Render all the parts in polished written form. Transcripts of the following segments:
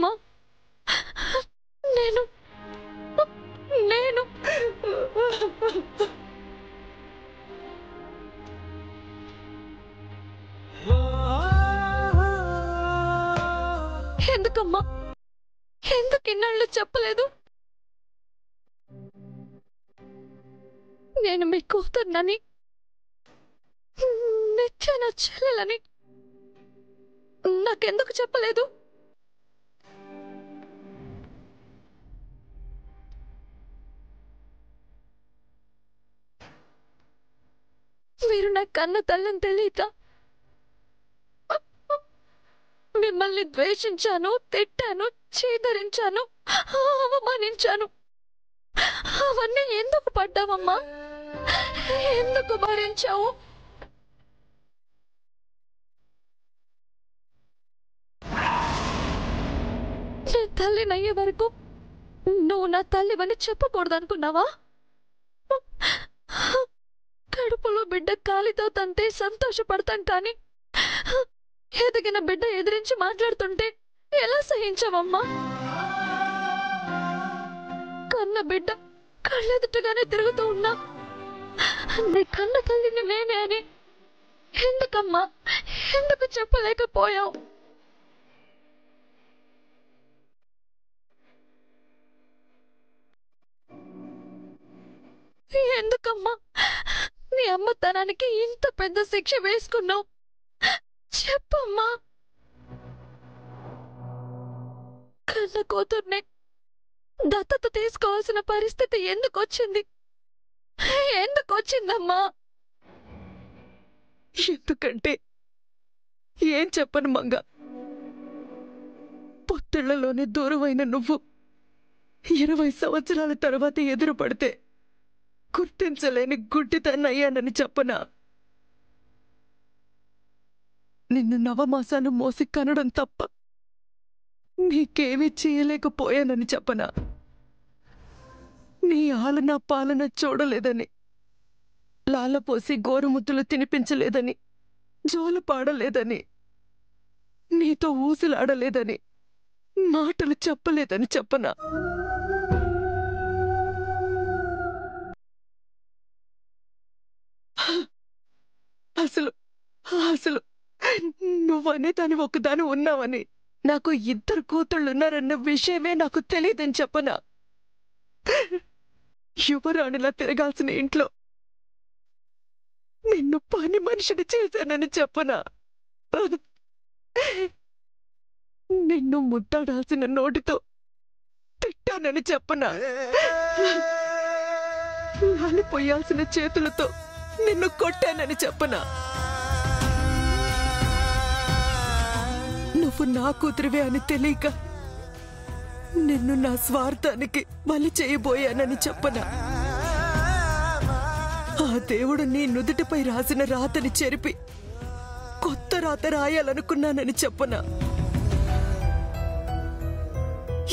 అమ్మా నేను నేను ఎందుకమ్మా ఎందుకు ఇన్నాళ్ళు చెప్పలేదు? నేను మీ కూతుర్నని, నిత్యన చెల్లెలని నాకెందుకు చెప్పలేదు? మీరు నా కన్న తల్లిని తెలియక మిమ్మల్ని ద్వేషించాను, తిట్టాను, చీదరించాను, అవమానించాను. అవన్నీ ఎందుకు పడ్డావమ్మా? ఎందుకు భరించావు? నీ తల్లినయ్యే వరకు నువ్వు నా తల్లివని చెప్పకూడదనుకున్నావా? కడుపులో బిడ్డ కాలితో తంటే సంతోషపడతాం, కానీ ఎదిగిన బిడ్డ ఎదిరించి మాట్లాడుతుంటే ఎలా సహించావమ్మా? కన్న బిడ్డ కళ్ళెదుటగానే తిరుగుతూ ఉన్నా నీ కన్న తల్లిని నేనే అని ఎందుకమ్మా, ఎందుకు చెప్పలేకపోయావు? ఎందుకమ్మా నీ అమ్మతనానికి ఇంత పెద్ద శిక్ష వేసుకున్నావు? చెప్పమ్మా. కన్న కూతుర్నే దత్తత తీసుకోవాల్సిన పరిస్థితి ఎందుకు వచ్చింది? ఎందుకు వచ్చిందమ్మా? ఎందుకంటే ఏం చెప్పను మంగ, పొత్తిళ్లలోనే దూరమైన నువ్వు 20 సంవత్సరాల తర్వాత ఎదురుపడితే గుర్తించలేని గుడ్డితనయ్యానని చెప్పనా? నిన్ను నవమాసాలు మోసి కనడం తప్ప నీకేమీ చేయలేకపోయానని చెప్పనా? నీ ఆలనా పాలన చూడలేదని, లాలపోసి గోరుముద్దులు తినిపించలేదని, జోలపాడలేదని, నీతో ఊసులాడలేదని, మాటలు చెప్పలేదని చెప్పనా? అసలు అసలు నువ్వనే దాని ఒకదాని ఉన్నావని, నాకు 2 కూతుళ్ళున్నారన్న విషయమే నాకు తెలియదని చెప్పనా? యువరాణిలా తిరగాల్సిన ఇంట్లో నిన్ను పని మనిషిని చేశానని చెప్పనా? నిన్ను ముద్దాడాల్సిన నోటితో తిట్టానని చెప్పనా? లాలిపోయాల్సిన చేతులతో నిన్ను కొట్టానని చెప్పనా? నువ్వు నా కూతురివే అని తెలియక నిన్ను నా స్వార్థానికి బలి చేయబోయానని చెప్పనా? ఆ దేవుడు నీ నుదుటిపై రాసిన రాతని చెరిపి కొత్త రాత రాయాలనుకున్నానని చెప్పనా?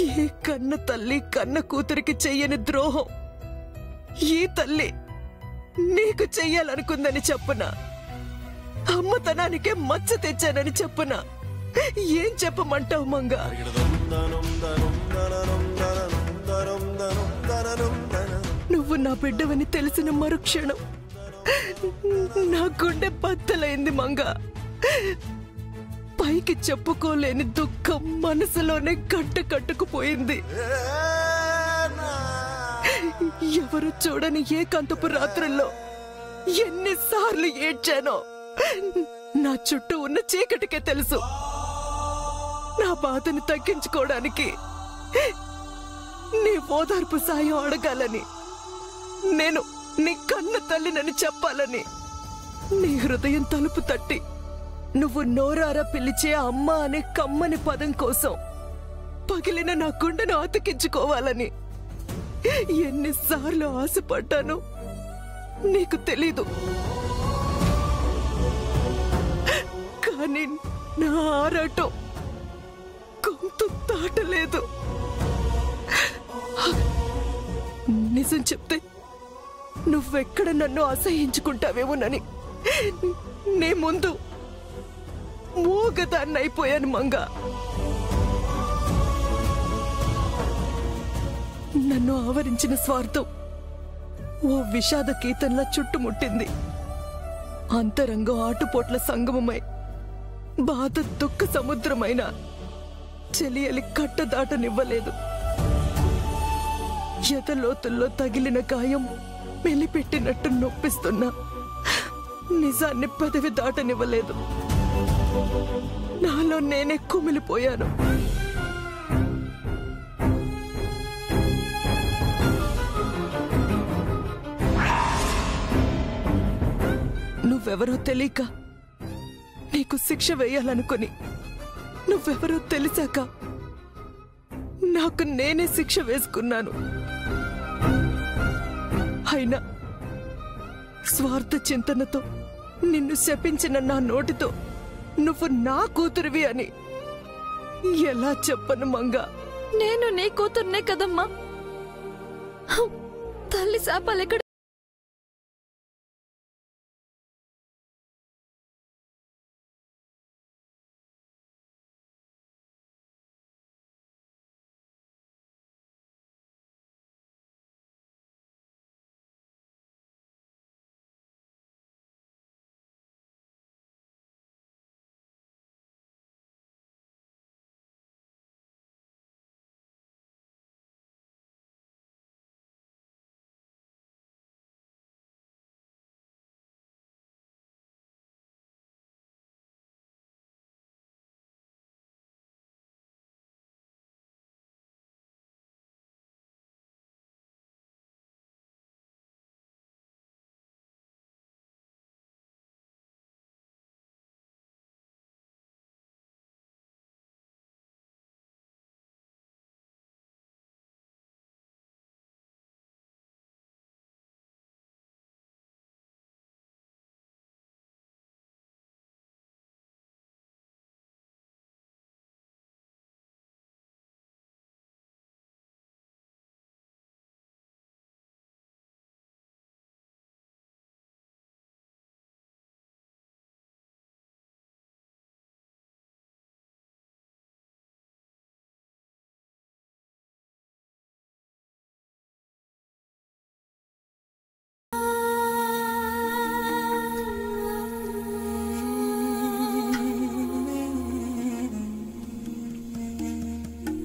ఏ కన్న తల్లి కన్న కూతురికి చెయ్యని ద్రోహం ఈ తల్లి నీకు చెయ్యాలనుకుందని చెప్పనా? అమ్మతనానికే మచ్చ తెచ్చానని చెప్పనా? ఏం చెప్పమంటావు మంగ? నువ్వు నా బిడ్డవని తెలిసిన మరుక్షణం నా గుండె బద్దలైంది మంగ. పైకి చెప్పుకోలేని దుఃఖం మనసులోనే గడ్డ కట్టుకుపోయింది. ఎవరు చూడని ఏకాంతపు రాత్రుల్లో ఎన్నిసార్లు ఏడ్చానో నా చుట్టూ ఉన్న చీకటికే తెలుసు. నా బాధను తగ్గించుకోవడానికి నీ ఓదార్పు సాయం అడగాలని, నేను నీ కన్న తల్లినని చెప్పాలని నీ హృదయం తలుపు తట్టి నువ్వు నోరారా పిలిచే అమ్మ అనే కమ్మని పదం కోసం పగిలిన నా గుండెను అతికించుకోవాలని ఎన్నిసార్లు ఆశపడ్డాను నీకు తెలీదు. కానీ నా ఆరాటం గొంతు దాటలేదు. నిజం చెప్తే నువ్వెక్కడ నన్ను అసహించుకుంటావేమోనని నే ముందు మూగదాన్నైపోయాను మంగ. నన్ను ఆవరించిన స్వార్థం ఓ విషాద కీతంలా చుట్టుముట్టింది. అంతరంగం ఆటుపోట్ల సంగమమై బాధ దుఃఖ సముద్రమైన చెలియలి కట్టదాటనివ్వలేదు. ఎదలోతుల్లో తగిలిన గాయం మెలిపెట్టినట్టు నొప్పిస్తున్నా నిజాన్ని పెదవి దాటనివ్వలేదు. నాలో నేనే కుమిలిపోయాను. నువ్వెవరో తెలియక నీకు శిక్ష వేయాలనుకుని, నువ్వెవరో తెలిసాక నాకు నేనే శిక్ష వేసుకున్నాను. అయినా స్వార్థ చింతనతో నిన్ను శపించిన నా నోటితో నువ్వు నా కూతురివి అని ఎలా చెప్పను మంగా? నేను నీ కూతుర్నే కదమ్మా. తల్లి శాపాలెక్కడ?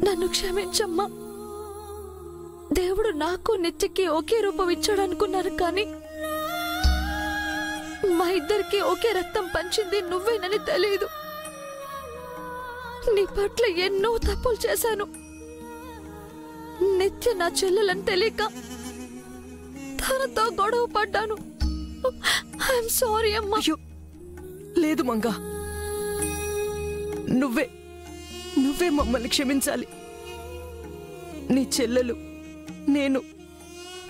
నన్ను క్షమించమ్మా. దేవుడు నాకు నిత్యకి ఒకే రూపం ఇచ్చాడనుకున్నాను, కానీ మా ఇద్దరికి ఒకే రక్తం పంచింది నువ్వేనని తెలియదు. నీ పట్ల ఎన్నో తప్పులు చేశాను. నిత్య నా చెల్లెలని తెలియక తనతో గొడవ పడ్డాను. ఐఎమ్ సారీ అమ్మా. లేదు మంగా, నువ్వే మమ్మల్ని క్షమించాలి. నీ చెల్లెలు నేను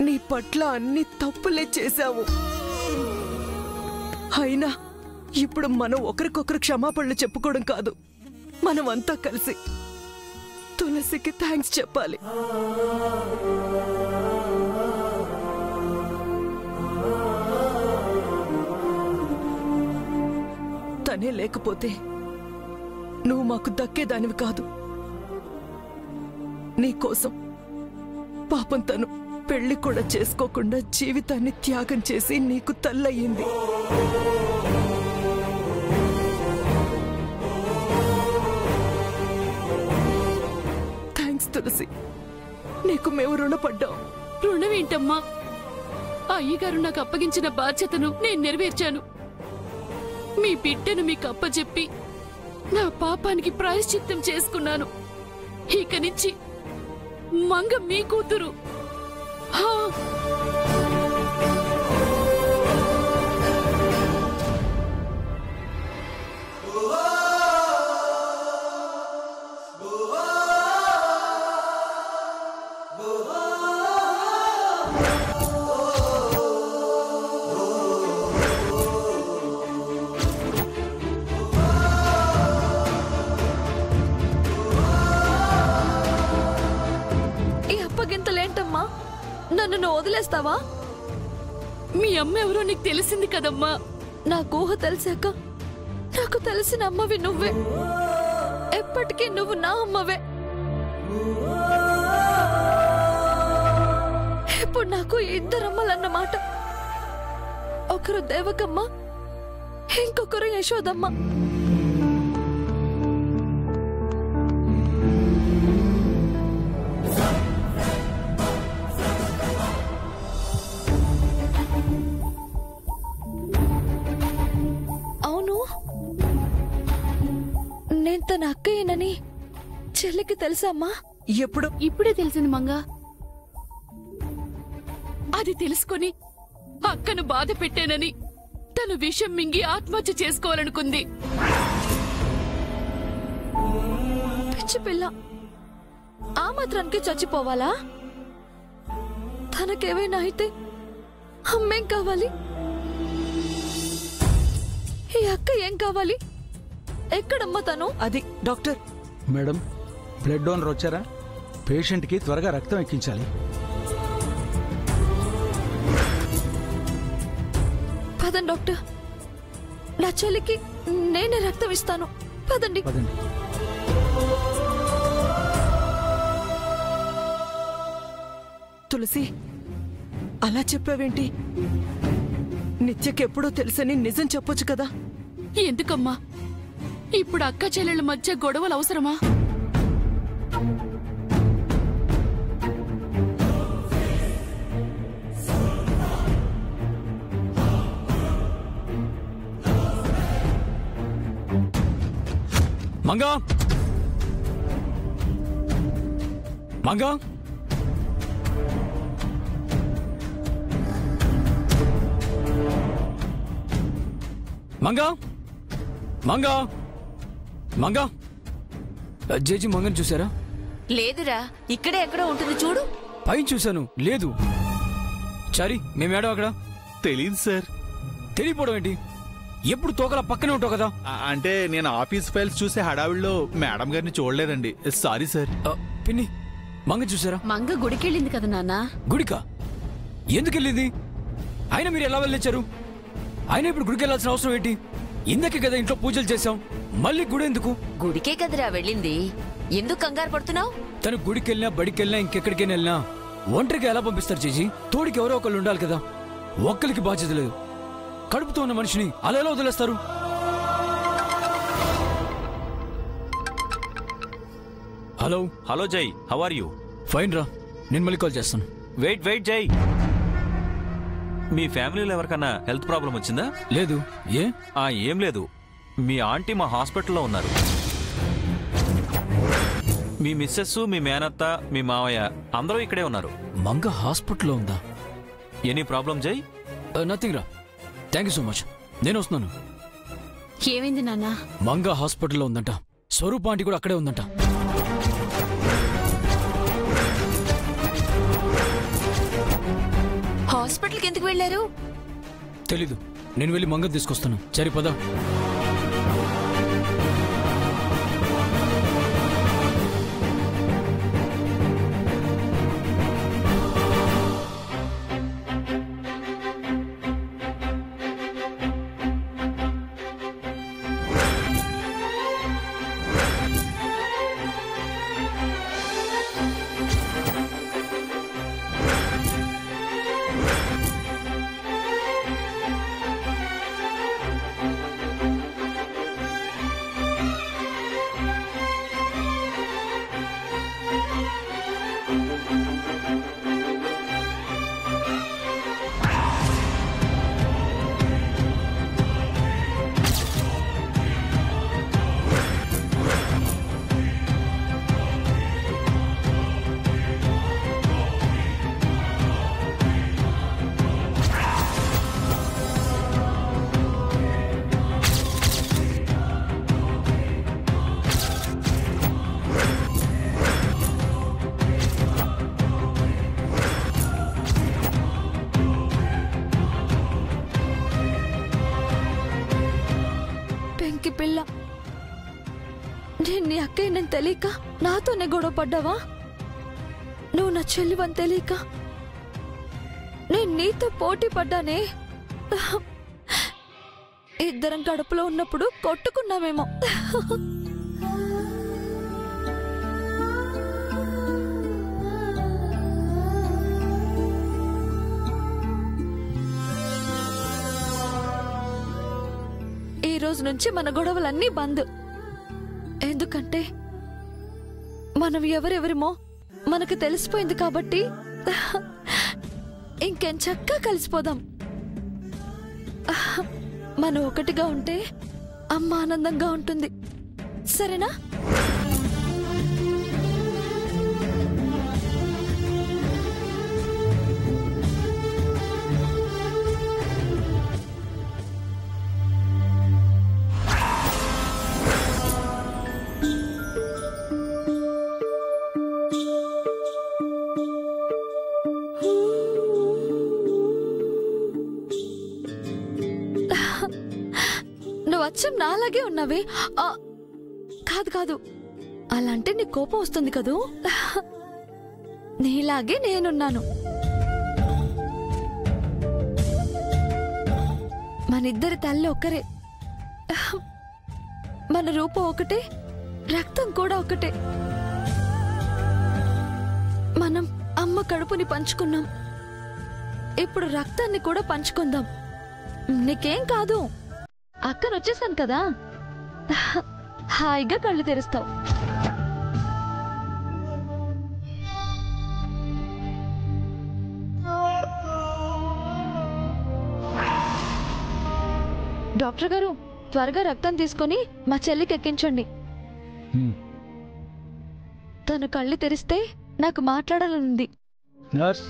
నీ పట్ల అన్ని తప్పులే చేశావు. అయినా ఇప్పుడు మనం ఒకరికొకరు క్షమాపణలు చెప్పుకోవడం కాదు, మనమంతా కలిసి తులసికి థ్యాంక్స్ చెప్పాలి. తనే లేకపోతే నువ్వు మాకు దక్కేదానివి కాదు. నీకోసం పాపం తను పెళ్లి కూడా చేసుకోకుండా జీవితాన్ని త్యాగం చేసి నీకు తల్లయ్యింది. థ్యాంక్స్ తులసి, నీకు మేము రుణపడ్డాం. రుణమేంటమ్మా? అయ్యగారు నాకు అప్పగించిన బాధ్యతను నేను నెరవేర్చాను. మీ బిడ్డను మీకు అప్పచెప్పి నా పాపానికి ప్రాయశ్చిత్తం చేసుకున్నాను. ఇక నుంచి మంగ మీ కూతురు. అప్పగింతలేంటమ్మా? నన్ను నువ్వు వదిలేస్తావా? మీ అమ్మ ఎవరో నీకు తెలిసింది కదమ్మా. నాకు ఊహ తెలిసాక నాకు తెలిసిన అమ్మవి నువ్వే. ఎప్పటికీ నువ్వు నా అమ్మవే. నాకు ఇద్దరమ్మలన్నమాట. ఒకరు దేవకమ్మ, ఇంకొకరు యశోదమ్మ. అవును, నేను తన అక్కయ్యనని చెల్లికి తెలుసమ్మా? ఎప్పుడు? ఇప్పుడే తెలిసింది మంగా. అది తెలుసుకొని అక్కను బాధ పెట్టానని తను విషం మింగి ఆత్మహత్య చేసుకోవాలనుకుంది. పిచ్చి పిల్ల, ఆ మాత్రానికి చచ్చిపోవాలా? తనకేమైనా అయితే అమ్మేం కావాలి? ఈ అక్క ఏం కావాలి? ఎక్కడమ్మా తను? అది డాక్టర్. మేడం, బ్లడ్ డోనర్ వచ్చారా? పేషెంట్కి త్వరగా రక్తం ఎక్కించాలి. పదండి డాక్టర్, నా చెల్లికి నేనే రక్తం ఇస్తాను. పదండి. పదండి. తులసి, అలా చెప్పావేంటి? నిత్యకెప్పుడో తెలుసని నిజం చెప్పొచ్చు కదా. ఎందుకమ్మా ఇప్పుడు అక్క చెల్లెళ్ళ మధ్య గొడవలు అవసరమా? మంగా, మంగా, మంగా, మంగా, మంగా. జేజీ మంగని చూసారా? లేదురా, ఇక్కడే ఎక్కడో ఉంటుంది చూడు. పైన చూశాను, లేదు. చారి, మేమేడం అక్కడ? తెలీదు సార్. తెలియపోవడం ఏంటి? ఎప్పుడు తోకలా పక్కనే ఉంటావు కదా. అంటే నేను ఆఫీస్ ఫైల్స్ చూసే హడావిడిలో మేడం గారిని చూడలేదండి. Sorry sir. పిన్ని, మంగ చూసారా? మంగ గుడికెళ్ళింది కదా నాన్న. గుడికా? ఎందుకు వెళ్ళింది? ఆయన మీరు ఎలా వెళ్ళొచ్చారు? ఆయన ఇప్పుడు గుడికి వెళ్ళాల్సిన అవసరం ఏంటి? ఇందకే కదా ఇంట్లో పూజలు చేశాం, మళ్ళీ గుడి ఎందుకు? గుడికే కదరా వెళ్ళింది. ఎందుకు కంగారు పడుతున్నావు? తను గుడికి వెళ్ళినా బడికి వెళ్ళినా ఇంకెక్కడికైనా వెళ్ళినా ఒంటరిగా ఎలా పంపిస్తారు చేసి? తోడికి ఎవరో ఒకళ్ళు ఉండాలి కదా. ఒక్కరికి బాధ్యత లేదు. కడుపుతో ఉన్న మనిషిని అలా ఎలా వదిలేస్తారు? హలో. హలో జై, హౌ ఆర్ యూ? ఫైన్ రా, నేను మళ్ళీ కాల్ చేస్తాను. వెయిట్ జై, మీ ఫ్యామిలీలో ఎవరికన్నా హెల్త్ ప్రాబ్లం వచ్చిందా? లేదు. ఏ? ఏం లేదు. మీ ఆంటీ మా హాస్పిటల్లో ఉన్నారు. మీ మిస్సెస్, మీ మేనత్త, మీ మావయ్య అందరూ ఇక్కడే ఉన్నారు. మంగ హాస్పిటల్లో ఉందా? ఎనీ ప్రాబ్లం జై? నథింగ్ రా, థ్యాంక్ యూ సో మచ్. నేను వస్తున్నాను. ఏమైంది నాన్న? మంగ హాస్పిటల్లో ఉందంట. స్వరూప ఆంటీ కూడా అక్కడే ఉందంట. హాస్పిటల్కి ఎందుకు వెళ్ళారు? తెలీదు, నేను వెళ్ళి మంగ తీసుకొస్తాను. సరే పద. పిల్ల, నేను నీ అక్కయ్య నేను తెలియక నాతోనే గొడవ పడ్డావా? నువ్వు నా చెల్లివని తెలియక నేను నీతో పోటీ పడ్డానే. ఇద్దరం కడుపులో ఉన్నప్పుడు కొట్టుకున్నామేమో. రోజు నుంచి మన గొడవలన్నీ బంద్. ఎందుకంటే మనం ఎవరెవరిమో మనకు తెలిసిపోయింది కాబట్టి ఇంకెంచక్కా కలిసిపోదాం. మనం ఒకటిగా ఉంటే అమ్మ ఆనందంగా ఉంటుంది. సరేనా? నువ్వు అచ్చం నాలాగే ఉన్నావే. కాదు కాదు, అలాంటే నీ కోపం వస్తుంది కదూ. నీలాగే నేనున్నాను. మనిద్దరి తల్లి ఒక్కరే, మన రూపం ఒకటే, రక్తం కూడా ఒకటే. మనం అమ్మ కడుపుని పంచుకున్నాం, ఇప్పుడు రక్తాన్ని కూడా పంచుకుందాం. నీకేం కాదు, అక్కను వచ్చేసాను కదా, హాయిగా కళ్ళు తెరుస్తావు. డాక్టర్ గారు, త్వరగా రక్తం తీసుకొని మా చెల్లికి ఎక్కించండి. తను కళ్ళు తెరిస్తే నాకు మాట్లాడాలనుంది. నర్స్,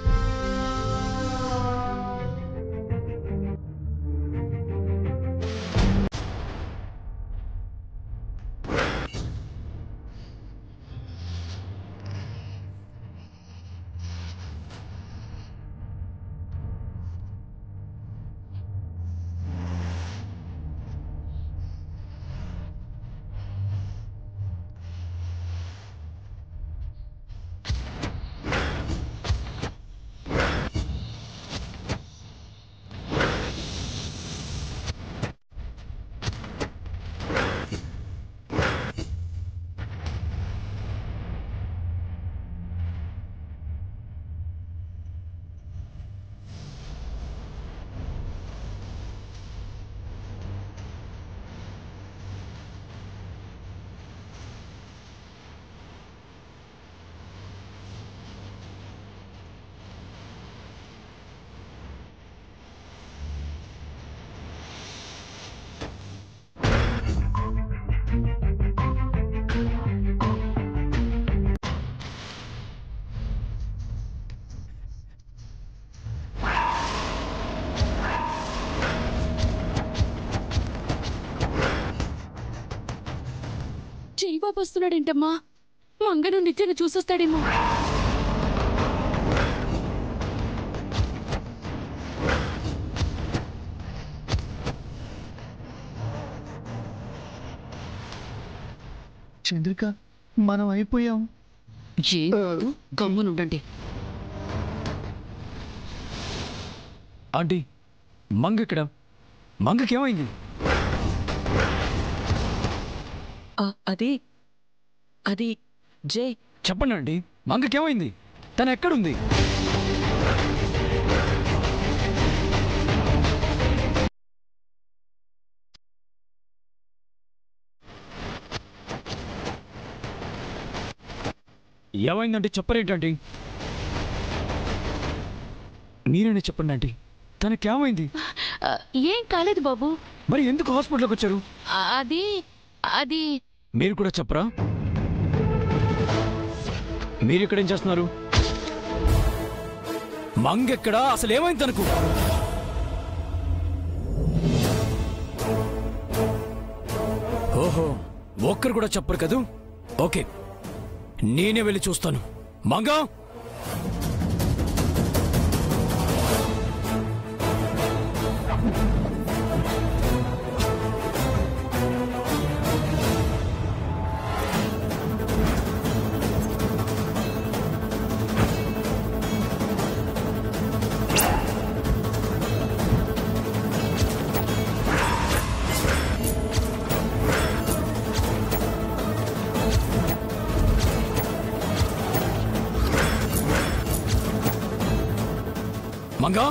బాబు వస్తున్నాడేంటమ్మా? మంగను నిత్యను చూసొస్తాడేమో. చంద్రిక, మనం అయిపోయాం. గమ్మునుండండి. ఆంటీ, మంగ ఇక్కడ. మంగకేమైంది? అది జై. చెప్పండి అండి, మంగకేమైంది? తను ఎక్కడుంది? ఏమైందంటే చెప్పరేంటండి? మీరేనే చెప్పండి ఆంటీ, తనకేమైంది? ఏం కాలేదు బాబు. మరి ఎందుకు హాస్పిటల్కి వచ్చారు? అది మీరు కూడా చెప్పరా? మీరు ఇక్కడేం చేస్తున్నారు? మంగెక్కడా? అసలు ఏమైంది తనకు? ఓహో, ఒక్కరు కూడా చెప్పరు కదూ. ఓకే, నేనే వెళ్ళి చూస్తాను. మంగా, మంగా,